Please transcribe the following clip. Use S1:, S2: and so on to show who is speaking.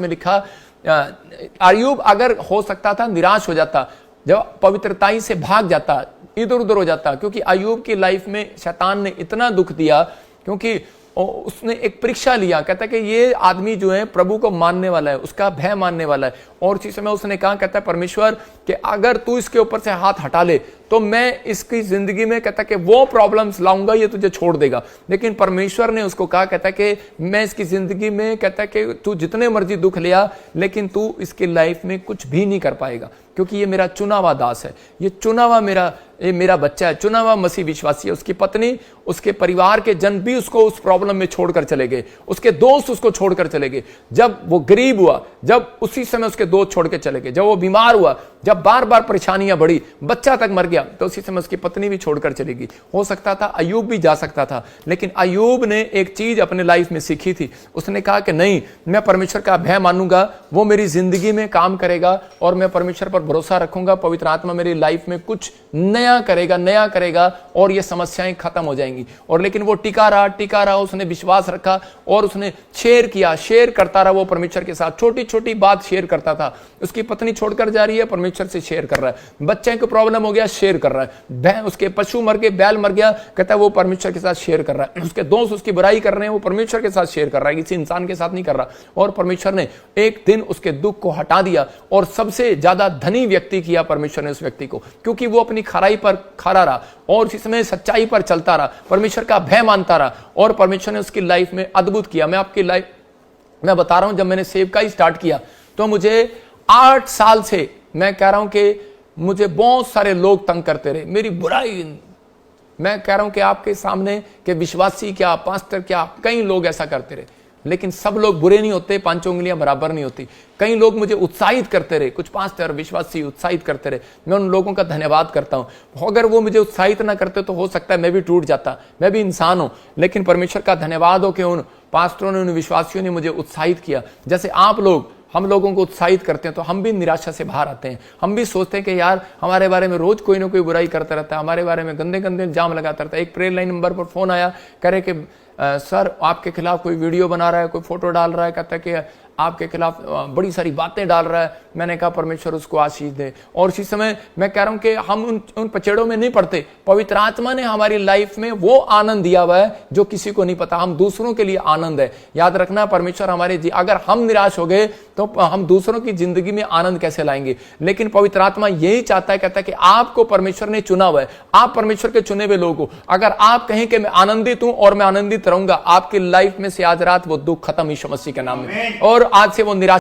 S1: में लिखा अय्यूब अगर हो सकता था निराश हो जाता, जब पवित्रताई से भाग जाता, इधर उधर हो जाता, क्योंकि अय्यूब की लाइफ में शैतान ने इतना दुख दिया, क्योंकि उसने एक परीक्षा लिया। कहता है कि ये आदमी जो है प्रभु को मानने वाला है, उसका भय मानने वाला है, और उसी समय उसने कहा, कहता है परमेश्वर कि अगर तू इसके ऊपर से हाथ हटा ले तो मैं इसकी जिंदगी में, कहता कि वो प्रॉब्लम्स लाऊंगा, ये तुझे छोड़ देगा। लेकिन परमेश्वर ने उसको कहा, कहता कि मैं इसकी जिंदगी में, कहता कि तू जितने मर्जी दुख लिया, लेकिन तू इसकी लाइफ में कुछ भी नहीं कर पाएगा, क्योंकि ये मेरा चुना हुआ दास है, ये चुना हुआ मेरा बच्चा है, चुना हुआ मसीह विश्वासी है। उसकी पत्नी, उसके परिवार के जन भी उसको उस प्रॉब्लम में छोड़कर चले गए, उसके दोस्त उसको छोड़कर चले गए। जब वो गरीब हुआ, जब उसी समय उसके दोस्त छोड़ के चले गए, जब वो बीमार हुआ, जब बार बार परेशानियां बढ़ी, बच्चा तक मर गया, तो उसी समय उसकी पत्नी भी छोड़कर चली गई। हो सकता था अय्यूब भी जा सकता था, लेकिन अय्यूब ने एक चीज अपने लाइफ में सीखी थी। उसने कहा कि नहीं, मैं परमेश्वर का भय मानूंगा, वो मेरी जिंदगी में काम करेगा और मैं परमेश्वर पर भरोसा रखूंगा। पवित्र आत्मा मेरी लाइफ में कुछ नया करेगा और ये समस्याएं खत्म हो जाएंगी। और लेकिन वो टिका रहा, उसने विश्वास रखा और उसने शेयर करता रहा। वो परमेश्वर के साथ छोटी छोटी बात शेयर करता था। उसकी पत्नी छोड़कर जा रही है, परमेश्वर से शेयर कर रहा है। बच्चे को प्रॉब्लम हो गया, शेयर कर रहा है। उसके पशु मर गए, बैल मर गया, कहता है वो परमेश्वर के साथ शेयर कर रहा है। उसके दोस्त उसकी बुराई कर रहे हैं, वो परमेश्वर के साथ शेयर कर रहा है, किसी इंसान के साथ नहीं कर रहा। और परमेश्वर ने एक दिन उसके दुख को हटा दिया और सबसे ज्यादा धनी व्यक्ति किया परमेश्वर ने उस व्यक्ति को, क्योंकि वो अपनी खराई पर खड़ा रहा और इसी समय सच्चाई पर चलता रहा, परमेश्वर का भय मानता रहा, और परमेश्वर ने उसकी लाइफ में अद्भुत किया। मैं बता रहा हूं, जब मैंने सेवकाई स्टार्ट किया तो मुझे 8 साल से, मैं कह रहा हूं कि मुझे बहुत सारे लोग तंग करते रहे, मेरी बुराई। मैं कह रहा हूं कि आपके सामने के विश्वासी क्या, पास्टर क्या, कई लोग ऐसा करते रहे, लेकिन सब लोग बुरे नहीं होते, 5 उंगलियां बराबर नहीं होती। कई लोग मुझे उत्साहित करते रहे, कुछ पास्टर विश्वासी उत्साहित करते रहे, मैं उन लोगों का धन्यवाद करता हूं। अगर वो मुझे उत्साहित ना करते तो हो सकता है मैं भी टूट जाता, मैं भी इंसान हूं। लेकिन परमेश्वर का धन्यवाद हो कि उन पास्टरों ने, उन विश्वासियों ने मुझे उत्साहित किया। जैसे आप लोग हम लोगों को उत्साहित करते हैं तो हम भी निराशा से बाहर आते हैं। हम भी सोचते हैं कि यार हमारे बारे में रोज कोई ना कोई बुराई करता रहता है, हमारे बारे में गंदे गंदे इल्जाम लगाता रहता है। एक प्रेयर लाइन नंबर पर फोन आया, कह रहे कि सर आपके खिलाफ कोई वीडियो बना रहा है, कोई फोटो डाल रहा है, कहता है कि आपके खिलाफ बड़ी सारी बातें डाल रहा है। मैंने कहा परमेश्वर उसको आशीष दे। और इसी समय मैं कह रहा हूं कि हम उन पचेड़ों में नहीं पड़ते। पवित्र आत्मा ने हमारी लाइफ में वो आनंद दिया हुआ है जो किसी को नहीं पता। हम दूसरों के लिए आनंद है। याद रखना, परमेश्वर अगर हम निराश हो गए तो हम दूसरों की जिंदगी में आनंद कैसे लाएंगे। लेकिन पवित्र आत्मा यही चाहता है, कहता है कि आपको परमेश्वर ने चुना हुआ है, आप परमेश्वर के चुने हुए लोग हो। अगर आप कहें कि मैं आनंदित हूं और मैं आनंदित रहूंगा, आपकी लाइफ में से आज रात वो दुख खत्म, यीशु मसीह के नाम में। और आज से वो निराश